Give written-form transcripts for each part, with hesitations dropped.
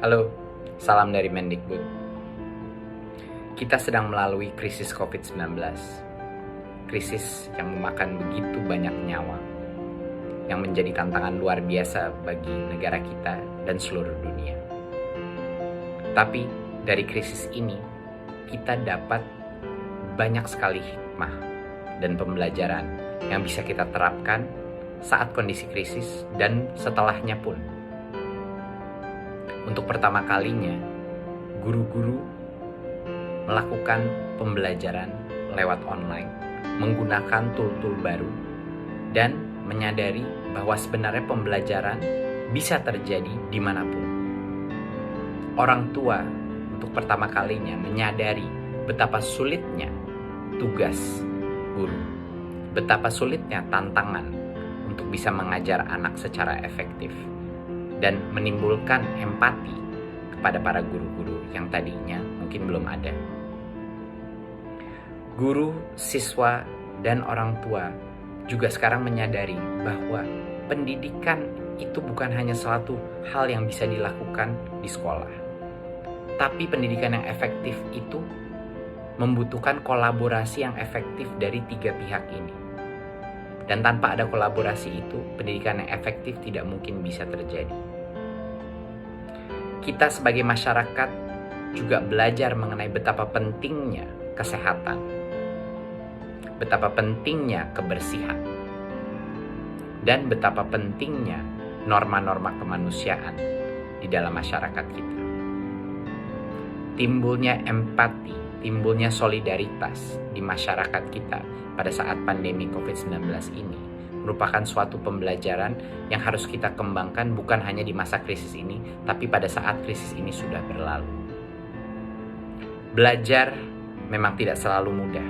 Halo, salam dari Mendikbud. Kita sedang melalui krisis COVID-19. Krisis yang memakan begitu banyak nyawa, yang menjadi tantangan luar biasa bagi negara kita dan seluruh dunia. Tapi dari krisis ini, kita dapat banyak sekali hikmah dan pembelajaran yang bisa kita terapkan saat kondisi krisis dan setelahnya pun. Untuk pertama kalinya, guru-guru melakukan pembelajaran lewat online, menggunakan tool-tool baru, dan menyadari bahwa sebenarnya pembelajaran bisa terjadi dimanapun. Orang tua untuk pertama kalinya menyadari betapa sulitnya tugas guru, betapa sulitnya tantangan untuk bisa mengajar anak secara efektif, dan menimbulkan empati kepada para guru-guru yang tadinya mungkin belum ada. Guru, siswa, dan orang tua juga sekarang menyadari bahwa pendidikan itu bukan hanya suatu hal yang bisa dilakukan di sekolah. Tapi pendidikan yang efektif itu membutuhkan kolaborasi yang efektif dari tiga pihak ini. Dan tanpa ada kolaborasi itu, pendidikan yang efektif tidak mungkin bisa terjadi. Kita sebagai masyarakat juga belajar mengenai betapa pentingnya kesehatan, betapa pentingnya kebersihan, dan betapa pentingnya norma-norma kemanusiaan di dalam masyarakat kita. Timbulnya empati, timbulnya solidaritas di masyarakat kita pada saat pandemi COVID-19 ini merupakan suatu pembelajaran yang harus kita kembangkan bukan hanya di masa krisis ini, tapi pada saat krisis ini sudah berlalu. Belajar memang tidak selalu mudah,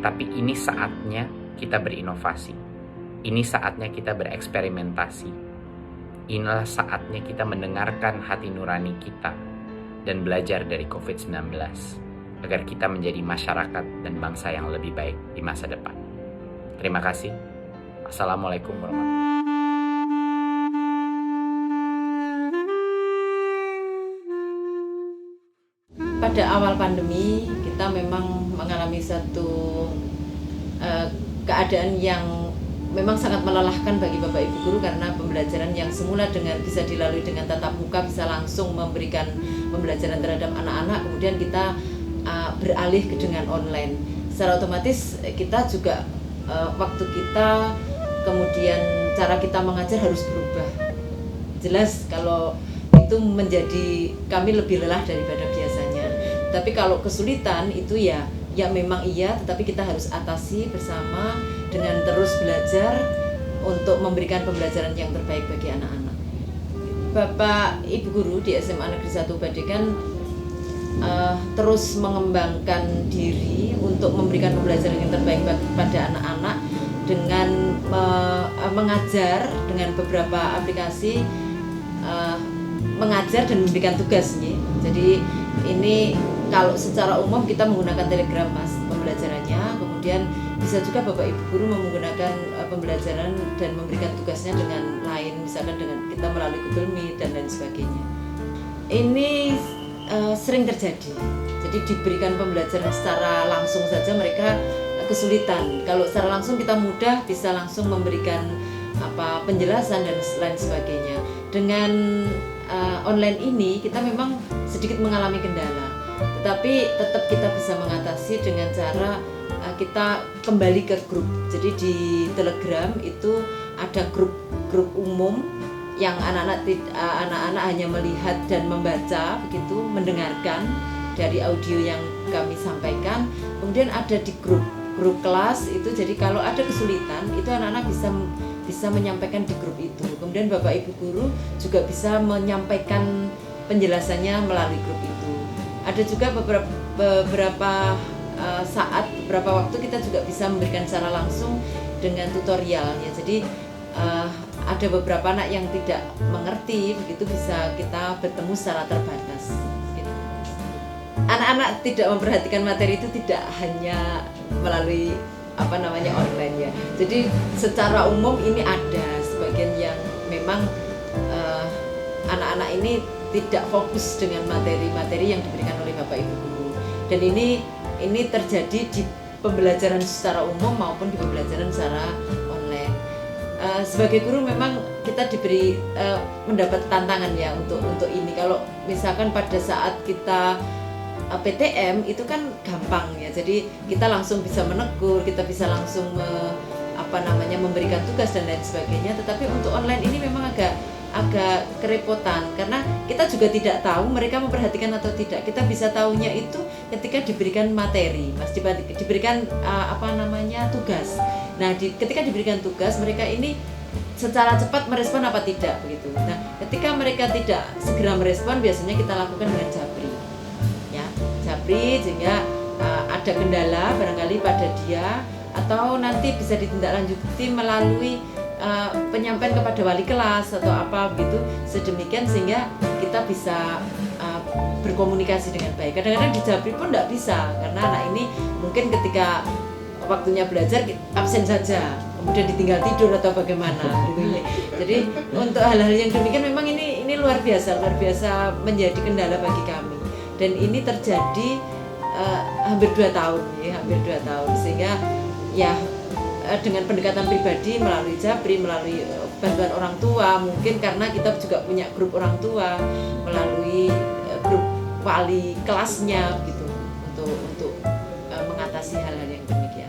tapi ini saatnya kita berinovasi. Ini saatnya kita bereksperimentasi. Inilah saatnya kita mendengarkan hati nurani kita dan belajar dari COVID-19 agar kita menjadi masyarakat dan bangsa yang lebih baik di masa depan. Terima kasih. Assalamualaikum warahmatullahi wabarakatuh. Pada awal pandemi, kita memang mengalami satu keadaan yang memang sangat melelahkan bagi Bapak Ibu Guru, karena pembelajaran yang semula bisa dilalui dengan tatap muka, bisa langsung memberikan pembelajaran terhadap anak-anak, kemudian kita beralih ke dengan online. Secara otomatis kita juga waktu kita, kemudian cara kita mengajar harus berubah. Jelas kalau itu menjadi kami lebih lelah daripada biasanya. Tapi kalau kesulitan itu ya memang iya, tetapi kita harus atasi bersama dengan terus belajar untuk memberikan pembelajaran yang terbaik bagi anak-anak. Bapak Ibu Guru di SMA Negeri 1 Badegan terus mengembangkan diri untuk memberikan pembelajaran yang terbaik pada anak-anak dengan mengajar dengan beberapa aplikasi, mengajar dan memberikan tugas. Jadi ini kalau secara umum kita menggunakan Telegram pembelajarannya, kemudian bisa juga Bapak Ibu Guru menggunakan pembelajaran dan memberikan tugasnya dengan lain, misalkan dengan kita melalui Google Meet dan lain sebagainya. Ini sering terjadi. Jadi diberikan pembelajaran secara langsung saja mereka kesulitan. Kalau secara langsung kita mudah bisa langsung memberikan penjelasan dan lain sebagainya. Dengan online ini kita memang sedikit mengalami kendala, tetapi tetap kita bisa mengatasi dengan cara kita kembali ke grup. Jadi di Telegram itu ada grup umum yang anak-anak hanya melihat dan membaca, begitu, mendengarkan dari audio yang kami sampaikan. Kemudian ada di grup kelas itu, jadi kalau ada kesulitan itu anak-anak bisa menyampaikan di grup itu. Kemudian Bapak Ibu Guru juga bisa menyampaikan penjelasannya melalui grup itu. Ada juga beberapa waktu kita juga bisa memberikan secara langsung dengan tutorial ya. Jadi ada beberapa anak yang tidak mengerti, begitu bisa kita bertemu secara terbatas. Anak-anak tidak memperhatikan materi itu tidak hanya melalui online ya. Jadi secara umum ini ada sebagian yang memang anak-anak ini tidak fokus dengan materi-materi yang diberikan oleh Bapak Ibu guru. Dan ini terjadi di pembelajaran secara umum maupun di pembelajaran secara online. Sebagai guru memang kita diberi mendapat tantangan ya untuk ini. Kalau misalkan pada saat kita PTM itu kan gampang ya, jadi kita langsung bisa menegur, kita bisa langsung memberikan tugas dan lain sebagainya. Tetapi untuk online ini memang agak kerepotan karena kita juga tidak tahu mereka memperhatikan atau tidak. Kita bisa tahunya itu ketika diberikan materi, diberikan tugas. Nah, ketika diberikan tugas mereka ini secara cepat merespon apa tidak begitu. Nah, ketika mereka tidak segera merespon, biasanya kita lakukan dengan japri. Ya, japri sehingga ada kendala barangkali pada dia, atau nanti bisa ditindaklanjuti melalui penyampaian kepada wali kelas atau apa begitu, sedemikian sehingga kita bisa berkomunikasi dengan baik. Kadang-kadang di japri pun tidak bisa karena anak ini mungkin ketika waktunya belajar absen saja, kemudian ditinggal tidur atau bagaimana gitu. Jadi untuk hal-hal yang demikian memang ini luar biasa menjadi kendala bagi kami. Dan ini terjadi hampir 2 tahun sehingga ya dengan pendekatan pribadi melalui japri, melalui bantuan orang tua, mungkin karena kita juga punya grup orang tua, melalui grup wali kelasnya gitu untuk mengatasi hal-hal yang demikian.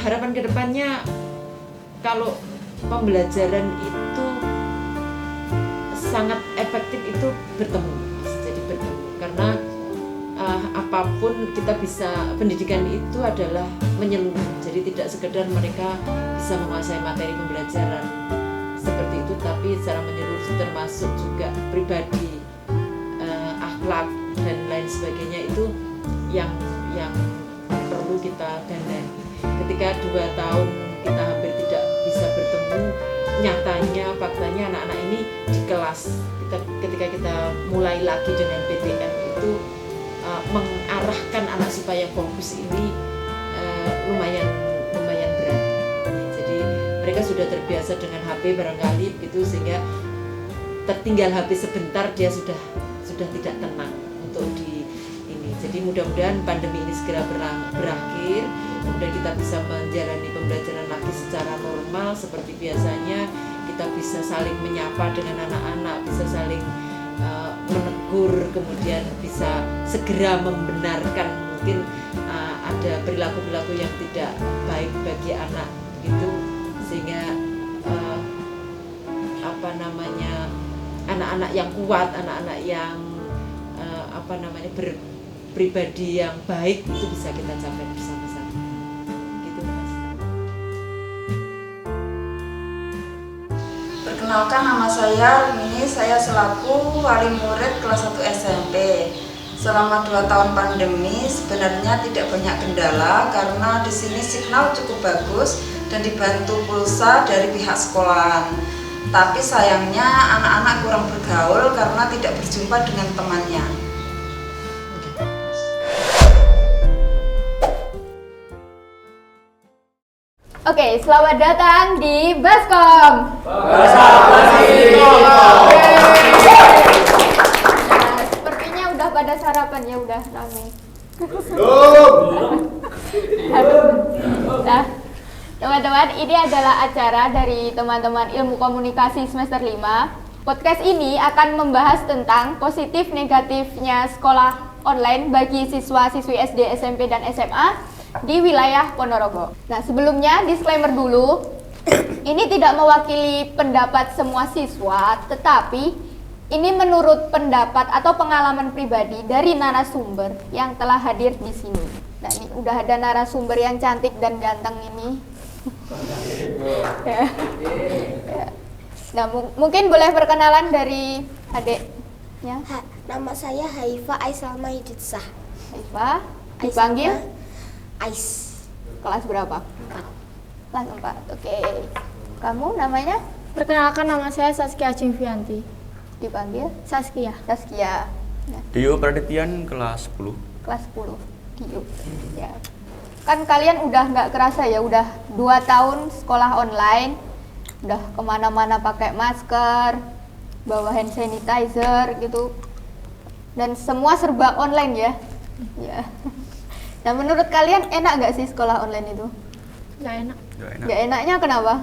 Harapan kedepannya kalau pembelajaran itu sangat efektif itu bertemu, karena apapun kita bisa, pendidikan itu adalah menyeluruh, jadi tidak sekedar mereka bisa menguasai materi pembelajaran seperti itu, tapi secara menyeluruh termasuk juga pribadi, akhlak dan lain sebagainya itu yang perlu kita dandani. Ketika 2 tahun kita hampir tidak bisa bertemu, nyatanya faktanya anak-anak ini di kelas ketika kita mulai lagi dengan PTM itu mengarahkan anak supaya fokus ini lumayan berat. Jadi mereka sudah terbiasa dengan HP barangkali begitu, sehingga tertinggal HP sebentar dia sudah tidak tenang untuk di ini. Jadi mudah-mudahan pandemi ini segera berakhir, kemudian kita bisa menjalani pembelajaran lagi secara normal seperti biasanya. Kita bisa saling menyapa dengan anak-anak, bisa saling menegur, kemudian bisa segera membenarkan mungkin ada perilaku-perilaku yang tidak baik bagi anak begitu, sehingga anak-anak yang kuat, anak-anak yang berpribadi yang baik itu bisa kita capai bersama-sama. Gitu, Mas. Perkenalkan, nama saya Rini, saya selaku wali murid kelas 1 SMP. Selama 2 tahun pandemi sebenarnya tidak banyak kendala karena di sini signal cukup bagus dan dibantu pulsa dari pihak sekolahan. Tapi sayangnya anak-anak kurang bergaul karena tidak berjumpa dengan temannya. Oke, selamat datang di Baskom. Sepertinya udah pada sarapan ya, udah ramai. Nah, teman-teman, ini adalah acara dari teman-teman Ilmu Komunikasi semester 5. Podcast ini akan membahas tentang positif negatifnya sekolah online bagi siswa-siswi SD, SMP, dan SMA di wilayah Ponorogo. Nah, sebelumnya disclaimer dulu. Ini tidak mewakili pendapat semua siswa, tetapi ini menurut pendapat atau pengalaman pribadi dari narasumber yang telah hadir di sini. Nah, ini udah ada narasumber yang cantik dan ganteng ini. Ya. Nah, mungkin boleh perkenalan dari adiknya. Nama saya Haifa Aisalma Hiditsah. Haifa, dipanggil Ais. kelas berapa? 4. Kelas 4, oke. Kamu namanya? Perkenalkan, nama saya Saskia Cimvianti. Dipanggil? Saskia. Saskia. Nah, Dio Pradityan kelas 10. kelas 10. Dio. Ya. Kan kalian udah nggak kerasa ya, udah 2 tahun sekolah online, udah kemana-mana pakai masker, bawa hand sanitizer gitu. Dan semua serba online ya. Ya. Nah, menurut kalian enak nggak sih sekolah online itu? Nggak enak. Nggak enak. Nggak enaknya kenapa?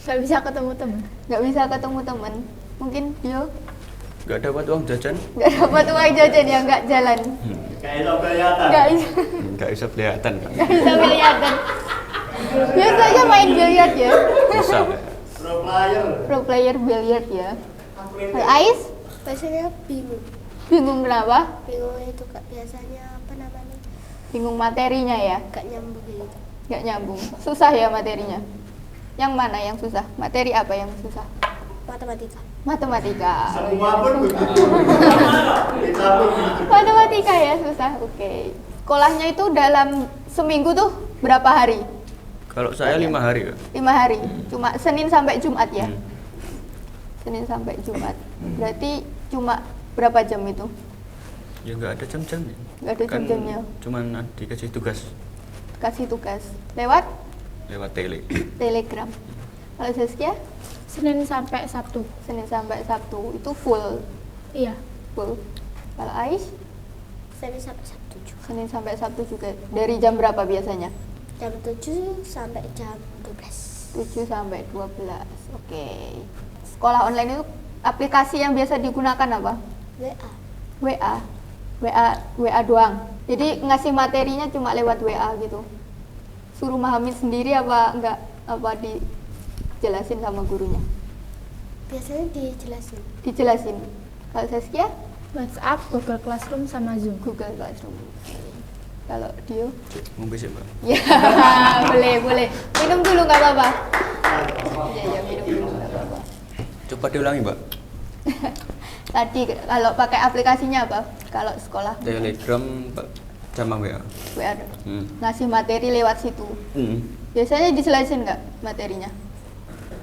Nggak bisa ketemu teman. Nggak bisa ketemu teman. Mungkin Dio Nggak dapat uang jajan. nggak dapat uang jajan ya, nggak jalan. Nggak bisa. Nggak bisa kelihatan kan. Nggak bisa kelihatan. Biasanya main biliar ya. Bisa. Pro player biliar ya. Ais? Biasanya bingung. Bingung kenapa? Bingung itu kak biasanya apa namanya? Bingung materinya ya? Gak nyambung gitu. Nggak nyambung. Susah ya materinya? Yang mana yang susah? Materi apa yang susah? Matematika. Matematika. Matematika ya susah. Oke. Sekolahnya itu dalam seminggu tuh berapa hari? Kalau saya 5 hari, Kak. 5 hari. Cuma Senin sampai Jumat ya? Hmm. Senin sampai Jumat. Berarti cuma berapa jam itu? Ya nggak ada jam-jamnya. Nggak ada Kan jam-jamnya. cuman dikasih tugas Kasih tugas lewat lewat tele. Telegram. Kalau Saskia Senin sampai Sabtu. Senin sampai Sabtu itu full. Iya. Full. Kalau Ais Senin sampai Sabtu juga. Senin sampai Sabtu juga. Dari jam berapa biasanya? Jam 7 sampai jam 12. 7 sampai 12. Oke. Sekolah online itu aplikasi yang biasa digunakan apa? WA. WA. WA doang. Jadi ngasih materinya cuma lewat WA gitu. Suruh memahami sendiri apa enggak, apa dijelasin sama gurunya? Biasanya dijelasin. Dijelasin. Kalau Saskia WhatsApp, Google Classroom sama Zoom. Google Classroom. Kalau Dio Mau besok, Mbak. ya boleh. Minum dulu nggak apa-apa. Ya minum dulu nggak apa-apa. Coba diulangi, Mbak. Tadi kalau pakai aplikasinya apa? Kalau sekolah Telegram Pak, sama WA. WA Hmm. ngasih materi lewat situ. Biasanya dijelasin nggak materinya?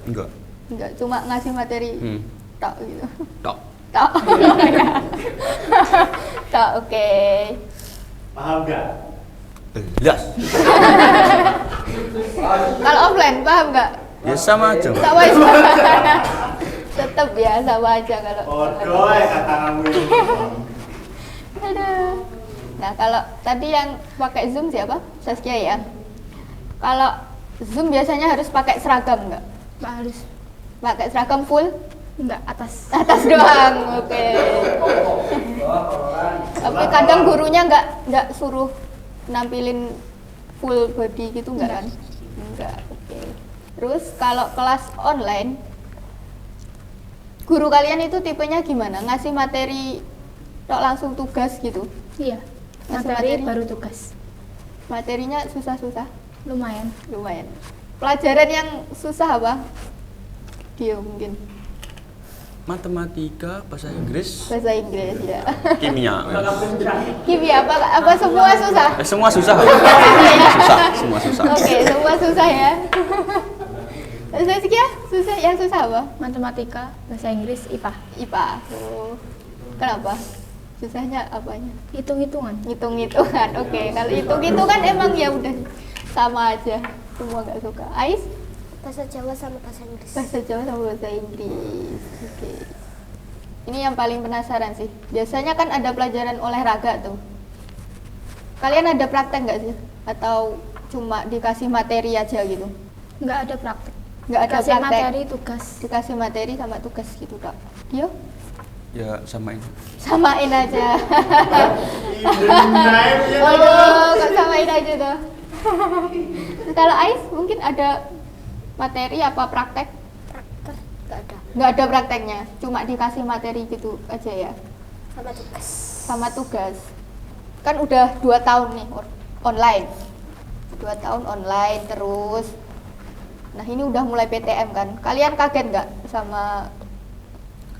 Enggak. Enggak, cuma ngasih materi tok gitu. Tok. Tok. Tok, oke. Paham gak? Jelas. Kalau offline paham nggak? Ya sama aja, Mbak. Sama aja. Tetap ya sama aja kalau. Bodoh ya kata kamu ini. Aduh. Nah, kalau tadi yang pakai Zoom siapa? Saskia ya. Kalau Zoom biasanya harus pakai seragam nggak? Pak harus Pakai seragam full? enggak atas. Atas doang, oke. Tapi kadang gurunya nggak suruh nampilin full body gitu nggak kan? Enggak, oke. Terus kalau kelas online, guru kalian itu tipenya gimana? Ngasih materi tok langsung tugas gitu? Iya. Ngasih Materi baru tugas. Materinya susah-susah? Lumayan. Lumayan. Pelajaran yang susah apa? Dia mungkin Matematika, bahasa Inggris, bahasa Inggris ya. kimia. Kimia apa semua susah? Semua susah. Semua susah. Oke, semua susah ya. Saskia, susah yang susah apa? Matematika, bahasa Inggris, IPA. IPA. Oh. Kenapa? Susahnya apanya? Hitung-hitungan. Hitung-hitungan. Oke, kalau hitung-hitungan emang ya udah sama aja. Semua nggak suka. Ais? Bahasa Jawa sama bahasa Inggris. Bahasa Jawa sama bahasa Inggris. Oke. Ini yang paling penasaran sih. Biasanya kan ada pelajaran olahraga tuh. Kalian ada praktek nggak sih? Atau cuma dikasih materi aja gitu? Enggak ada praktek. Nggak ada Kasih praktek. materi tugas. Dikasih materi sama tugas gitu kak. Yo, Ya samain. samain aja. Waduh, kok samain aja tuh. Kalau Ais mungkin ada materi apa praktek? Praktek nggak ada. Nggak ada prakteknya, cuma dikasih materi gitu aja ya. Sama tugas. Sama tugas. Kan udah 2 tahun nih online. 2 tahun online terus. Nah ini udah mulai PTM kan. Kalian kaget nggak sama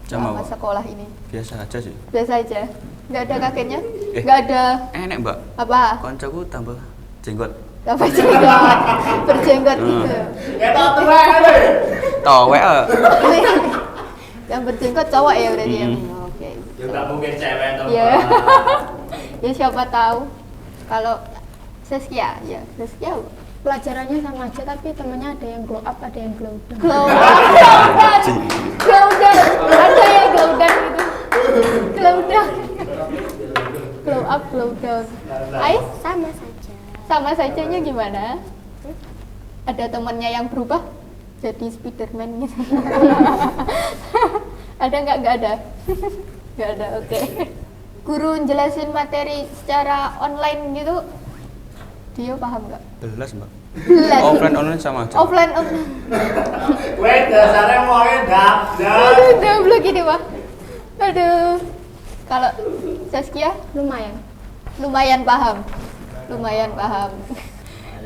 Sama, Pak. sekolah ini? Biasa aja sih. Biasa aja. Nggak ada kagetnya? Nggak ada Enak, Mbak. apa? Koncoku tambah jenggot. Apa jenggot? Berjenggot gitu. Ya tak terang deh. Tahu WA. Yang berjenggot cowok ya berarti ya. Mm-mm. Oke. Ya tak mungkin cewek atau Ya. apa. Ya siapa tahu. Kalau Saskia, ya Saskia Pelajarannya sama aja tapi temennya ada yang glow up, ada yang glow down. Glow up, glow down, ada yang glow down gitu. Glow down, glow up, glow down. Ais, Sama saja. sama sajanya gimana? Ada temennya yang berubah jadi Spiderman gitu. Ada nggak? Nggak ada. Nggak ada. Oke. Guru jelasin materi secara online gitu, dia paham nggak? Belas, Mbak. Belas. Offline online sama aja. Offline. Wait, dasarnya mau dak. Udah belum gini Pak. Aduh. Kalau Saskia Lumayan. lumayan paham. Lumayan paham.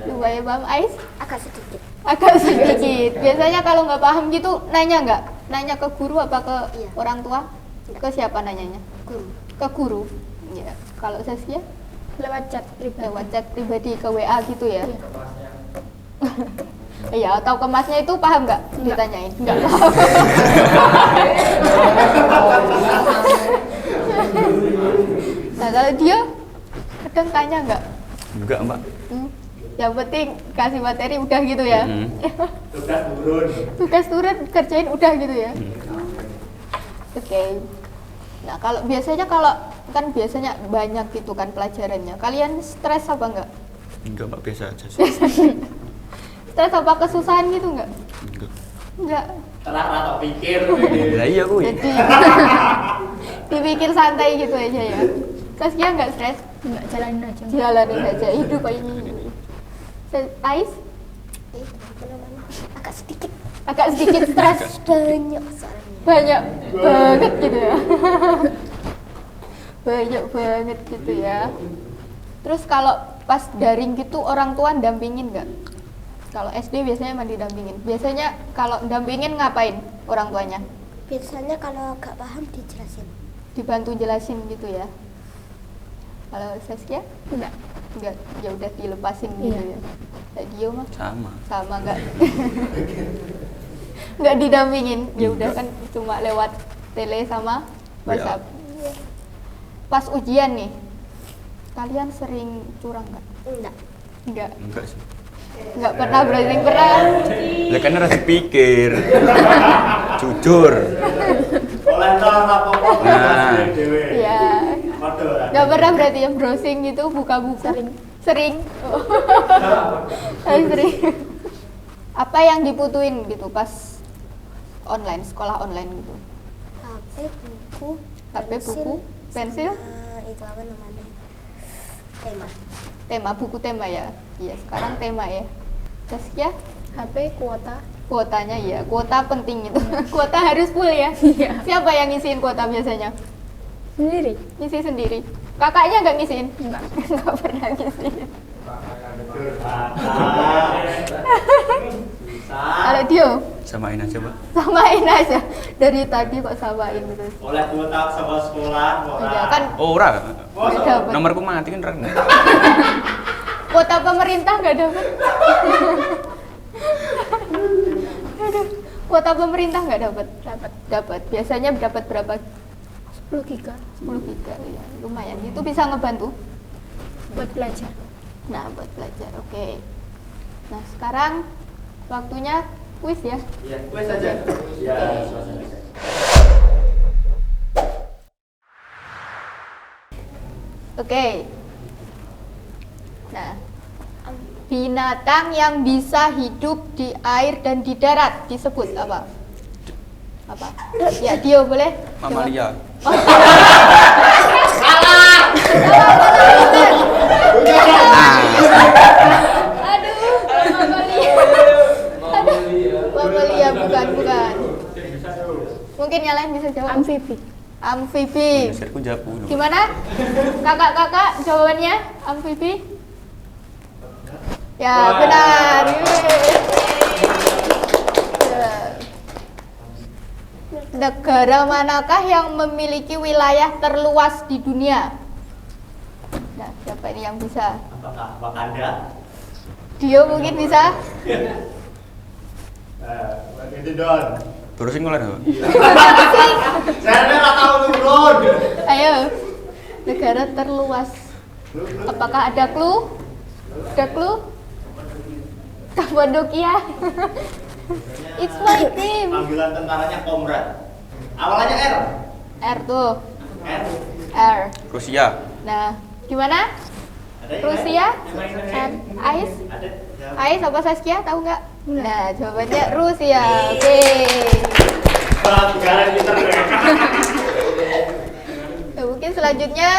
Lumayan paham. Ais Agak sedikit. agak sedikit. Biasanya kalau nggak paham gitu nanya nggak? Nanya ke guru apa ke Iya. orang tua? Ke siapa nanyanya? Guru. Ke guru. Ya. Kalau Saskia Lewat chat pribadi. lewat chat pribadi ke WA gitu ya? Iya. Iya, atau ke masnya itu paham nggak? Ditanyain. Nggak paham. Nah, kalau dia kadang tanya nggak? Juga, Mbak. Yang penting kasih materi udah gitu ya. Tugas turun. Tugas turun kerjain udah gitu ya. Oke. Nah, kalau biasanya kan biasanya banyak gitu kan pelajarannya. Kalian stres apa enggak? Enggak, Mbak, biasa aja sih. Stres apa kesusahan gitu enggak? Enggak. Enggak. Rata pikir. Lah iya kuwi. Jadi dipikir santai gitu aja ya. Saskia enggak stres? Enggak, jalanin aja. Jalanin aja hidup ini. Ais Apa namanya? Agak sedikit. agak sedikit stres. Banyak soalnya. Banyak banget gitu ya. Banyak banget gitu ya. Terus kalau pas daring gitu orang tua dampingin nggak? Kalau SD biasanya emang didampingin. Biasanya kalau dampingin ngapain orang tuanya? Biasanya kalau agak paham dijelasin. Dibantu jelasin gitu ya. Kalau Saskia? Enggak. Enggak, ya udah dilepasin gitu Iya. ya. Kayak Dio mah sama enggak? Enggak didampingin. Ya udah kan cuma lewat tele sama WhatsApp. Pas ujian nih, kalian sering curang nggak? Enggak. Enggak. Enggak sih. Enggak pernah, berarti pernah. Ya kan harus dipikir. Jujur. Oleh tahu apa-apa Nah. dewe. Iya. Waduh. Enggak pernah berarti ya browsing gitu, buka buku. Sering. Sering. Apa yang dibutuhin gitu pas online, sekolah online gitu? HP, buku, HP, buku, pensil, itu apa namanya? Tema. tema, buku tema ya. Iya, sekarang tema ya. Saskia, HP, kuota. kuotanya ya, kuota penting itu. Kuota harus full ya. Iya. Siapa yang ngisiin kuota biasanya? Sendiri. Ngisi sendiri. Kakaknya nggak ngisiin? Enggak. Nggak pernah ngisiin. Kalau Dio, Samain aja, Mbak. samain aja. Dari tadi kok samain terus. Oleh kuota sama sekolah, Iya kan, Oh, ora. nggak dapat. Nomorku mati kan reng. Kuota pemerintah nggak dapat. Aduh, kuota pemerintah nggak dapat. Dapat. Biasanya dapat berapa? 10 giga 10 giga ya, lumayan. Itu bisa ngebantu. buat belajar. Nah, buat belajar. Oke. Nah, sekarang waktunya kuis ya. Iya, wes aja. Iya, suasana. Oke. Nah, binatang yang bisa hidup di air dan di darat disebut apa? Apa? Ya, Dio boleh? Mamalia. Aduh, mamalia. Mamalia bukan. Mungkin yang lain bisa jawab. Amfibi. Amfibi. Biasanya aku jawab dulu. Gimana? Kakak-kakak jawabannya amfibi? Ya, benar. Yeay. Ya. Negara manakah yang memiliki wilayah terluas di dunia? Nah, siapa ini yang bisa? Apakah Wakanda? Dio mungkin bisa? Itu Don. Terusin ngolah, Mbak. Saya nggak tahu turun. Ayo. Negara terluas. Apakah ada clue? Ada clue? Kapadokia. It's my dream. Panggilan tentaranya Komrad. Awalannya R. R tuh. R. R. Rusia. Nah, gimana? Ada yang Rusia? lain? Ais? Ada. Jawab. Ais apa Saskia? Tahu nggak? Nah, jawabannya Rusia. Oke. Wah, sekarang pinter gue. Nah, mungkin selanjutnya.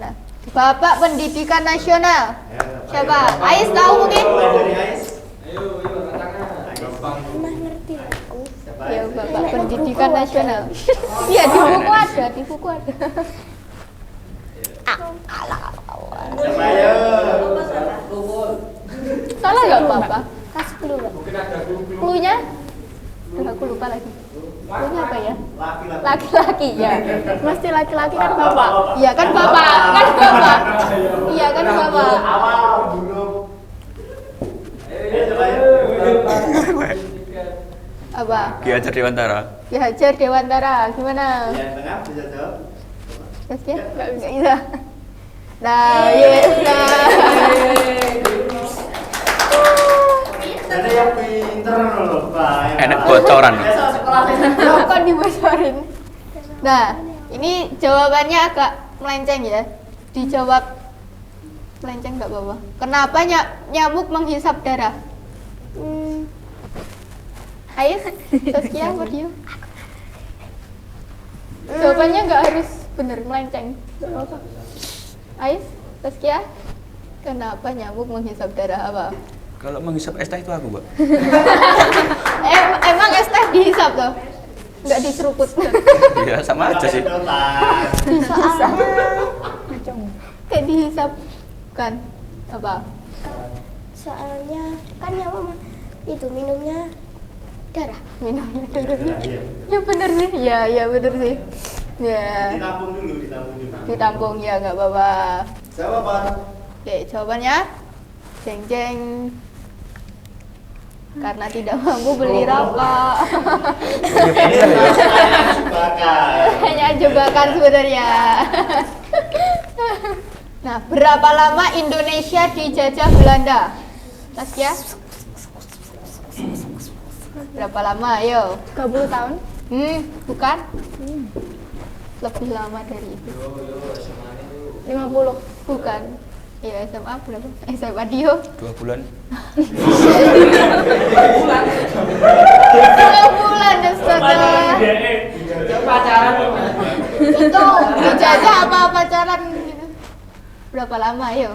Nah, Bapak Pendidikan Nasional. Siapa? Ais tahu mungkin? Mulai dari Ais. Pernah ngerti aku. Siapa? Ya, Bapak Pendidikan Nasional. Iya, di buku ada, di buku ada. Siapa ayo? Salah nggak apa-apa? Kasih dulu, Mbak. Cluenya? Udah aku lupa lagi. Cluenya apa ya? Laki-laki. Laki-laki ya. Mesti laki-laki kan bapak. Iya kan bapak, kan bapak. Iya kan bapak. Awal dulu. Siapa ayo? Apa? Ki Hajar Dewantara. Ki Hajar Dewantara. Gimana? Yang tengah bisa jawab. Saskia? Nggak bisa. Nah, yes, nah. Ada yang pinter loh, Pak. Enak bocoran. Biasa sekolah Kok dibocorin? Nah, ini jawabannya agak melenceng ya. Dijawab melenceng nggak apa-apa. Kenapa nyamuk menghisap darah? Ais, Saskia, what you? Jawabannya nggak harus bener melenceng. Nggak apa-apa. Ais, Saskia, kenapa nyamuk menghisap darah apa? Kalau menghisap es teh itu aku, Mbak. Emang es teh dihisap tuh? Nggak diseruput? Iya, sama aja sih. Kayak dihisap kan? Apa? Soalnya kan ya mama itu minumnya darah. Minumnya darahnya? Ya bener sih, ya bener sih. Ya, Ditampung dulu. ditampung ya nggak apa-apa. Siapa, Pak? Oke, jawabannya jeng jeng. Karena tidak mampu beli rokok. Hanya jebakan sebenarnya. Nah, berapa lama Indonesia dijajah Belanda? Saskia? Berapa lama? Ayo. 30 tahun. Bukan. Lebih lama dari itu. 50. Bukan. Ya, SMA berapa? SMA Dio. 2 bulan. 2 bulan astaga. Itu dijajah apa pacaran gitu. Berapa lama? Ayo.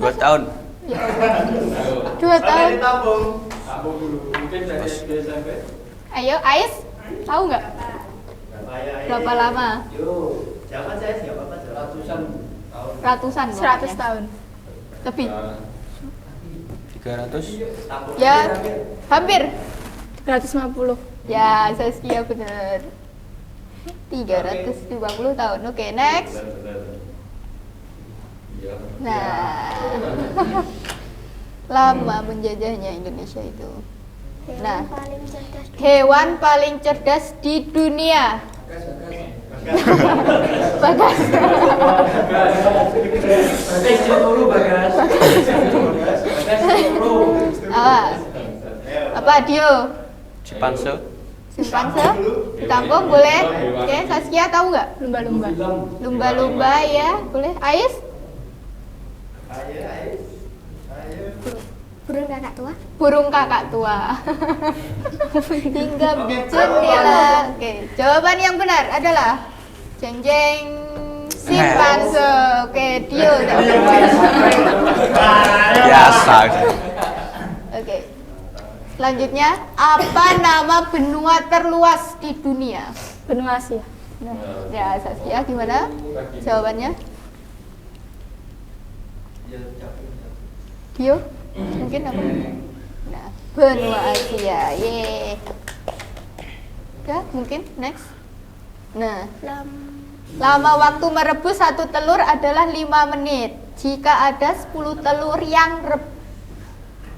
2 tahun. Ya Allah. 2 tahun. Ditampung. Ayo, Ais. Tahu nggak? Berapa lama? Yuk, jangan saya siapa apa Ratusan. 100 tahun. Lebih. 300. Ya, hampir. 150. Ya, Saskia benar. 350 tahun. Oke, next. Nah, lama menjajahnya Indonesia itu. Nah, Paling cerdas. hewan paling cerdas di dunia. Bagas. Apa Dio? Simpanse. Simpanse? Ditampung boleh? Oke, Saskia tahu nggak? Lumba-lumba. Lumba-lumba ya, boleh. Ais? Burung kakak tua. Burung kakak tua. Hinggap di jendela. Oke, jawaban yang benar adalah jeng jeng simpanse. Oke, Dio. Biasa. Oke. Selanjutnya, apa nama benua terluas di dunia? Benua Asia. Nah, ya Saskia gimana? Jawabannya? Dio? Mungkin apa? Nah, benua Asia. Ye. Udah, mungkin next. Nah, lama waktu merebus satu telur adalah 5 menit. Jika ada 10 telur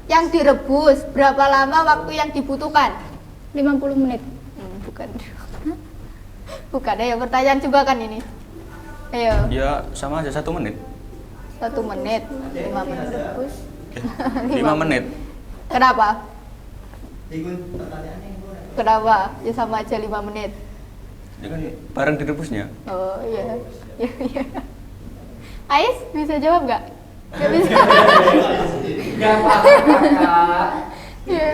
yang direbus, berapa lama waktu yang dibutuhkan? 50 menit. Bukan. Bukan, ayo pertanyaan coba kan ini. Ayo, Ya sama aja 1 menit. 1 menit, 5 menit. Rebus 5 menit. Kenapa? Ikut pertanyaannya boleh. Kenapa? Ya sama aja 5 menit. Ya kan bareng direbusnya. Oh iya. Iya, iya. Ais bisa jawab nggak? Nggak bisa. Gak apa-apa, Kak. Iya.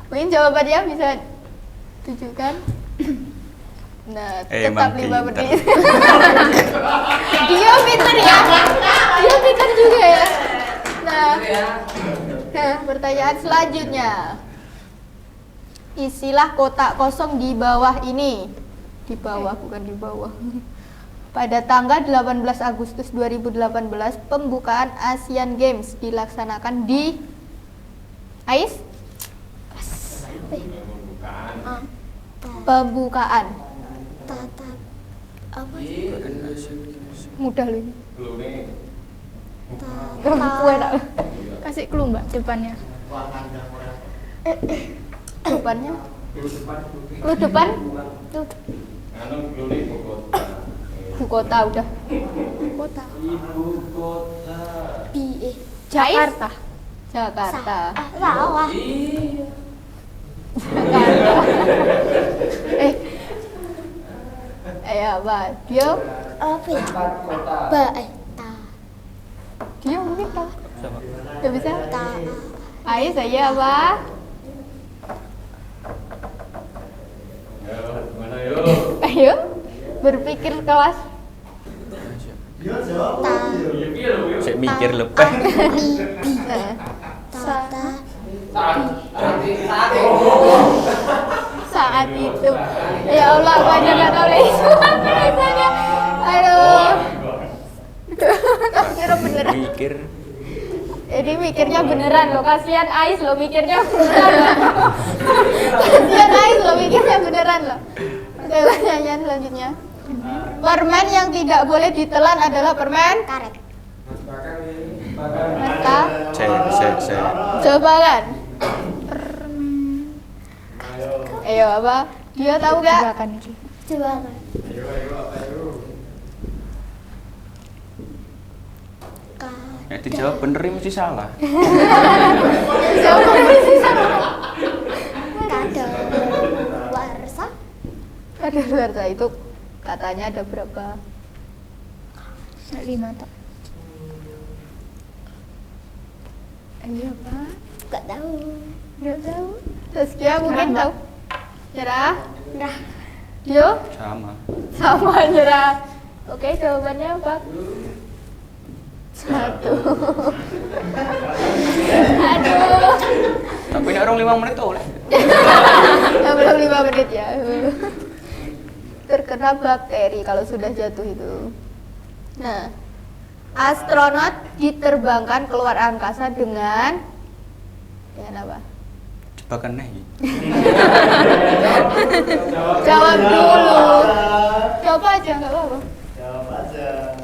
Mungkin jawabannya bisa tunjukkan. Nah, tetap Emang 5 pintar. menit. Dia pintar ya. Dia pintar juga ya. Nah, pertanyaan selanjutnya. Isilah kotak kosong di bawah ini. Di bawah, bukan di bawah. Pada tanggal 18 Agustus 2018, pembukaan Asian Games dilaksanakan di Ais? Pembukaan. Tatap apa? Mudah loh ini. Tatap. Kue tak? Kasih clue Mbak depannya. Depannya? Lu depan? Ibu kota udah. Kota. BE. Jakarta. Jakarta. Sawah. Jakarta. Ayo, Mbak. Dia, Apa ya? Ta. dia mungkin tahu. Siapa? Gak bisa? Ta. Ayo saya apa? Ayo, berpikir kelas. Ta. Saya mikir lepeh. Tata. Saat itu, ya Allah, banyak nggak tahu tulisannya. Aduh, kira beneran. Mikir. Jadi mikirnya beneran loh, kasihan Ais loh mikirnya beneran loh. Kasihan Ais loh mikirnya beneran loh. Oke, pertanyaan selanjutnya. Permen yang tidak boleh ditelan adalah permen Karet. Mata. Saya. Coba kan. Ayo apa? Dia tahu gak? Jebakan iki. Coba kan. Ya dijawab bener ya mesti salah. Siapa sih sama? Kado. Warsa. Ada luar sana itu katanya ada berapa? 5 tak. Ayo apa? Gak tahu. Nggak tahu. Saskia mungkin tahu. Nyerah? Nah. Dio? Sama. Sama nyerah. Oke, jawabannya apa? 1. Aduh. Tapi ini orang 5 menit oleh. Belum 5 menit ya. Terkena bakteri kalau sudah jatuh itu. Nah, astronot diterbangkan keluar angkasa dengan apa? Jebakan nih. Jawab dulu. Coba aja nggak apa-apa. Jawab aja.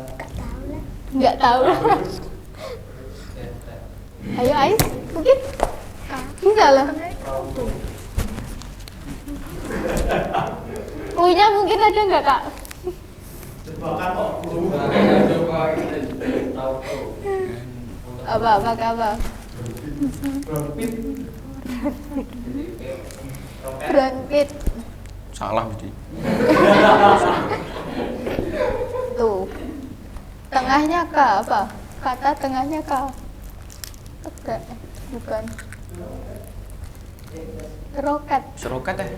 Gak tahu lah. Nggak tahu. Ayo Ais, mungkin bisa lah. Punya mungkin ada nggak kak? Jebakan kok. Apa? Brad Pitt. Salah mesti. Tuh. Tengahnya K apa? Kata tengahnya K. Enggak, bukan. Roket. Serokat ya.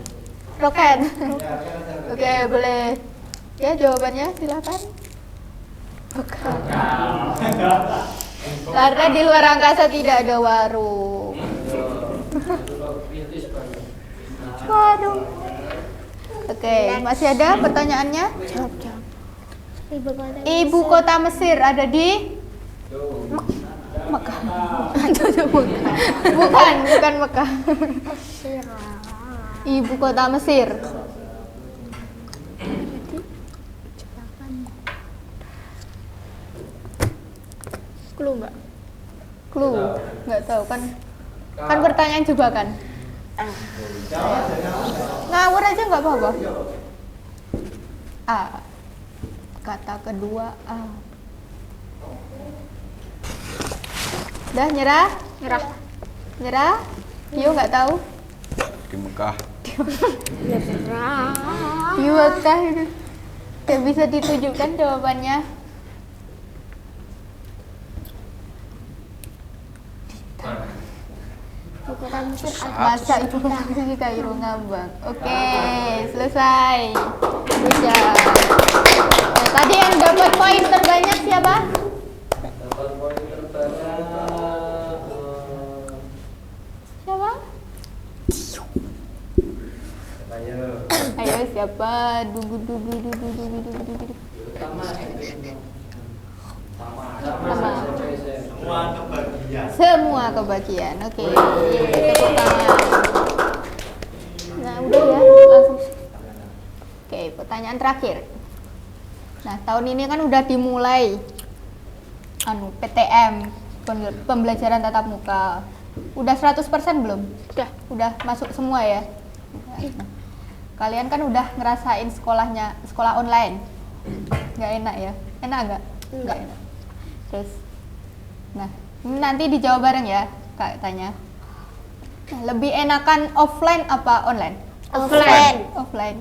Roket. Oke, boleh. Ya, jawabannya silakan. Bukan. Karena di luar angkasa tidak ada warung. Warung. Oke, masih ada pertanyaannya? Jawab. Ibu kota Mesir ada di Mekah. Bukan Mekah. Ibu kota Mesir. Clue Mbak. Clue, nggak tahu kan? Kan pertanyaan jebakan. Ngawur aja nggak apa-apa. A. Kata kedua A. Udah nyerah? Nyerah? Yo nggak tahu. Di Mekah. Di Mekah itu. Gak bisa ditunjukkan jawabannya. Ukuran Mesir Masa itu di Kairo ngambang. Oke, selesai. Bisa. Tadi yang dapat poin terbanyak siapa? Siapa? Ayo siapa? Dugu. Semua kebagian. Oke. Tepuk tangan. Nah, udah ya, langsung. Oke, pertanyaan terakhir. Nah, tahun ini kan udah dimulai PTM, pembelajaran tatap muka. Udah 100% belum? Udah masuk semua ya? Nah, kalian kan udah ngerasain sekolah online. Nggak enak ya? Enak nggak? Nggak enak. Terus, nah ini nanti dijawab bareng ya, Kak tanya. Nah, lebih enakan offline apa online? offline. Offline.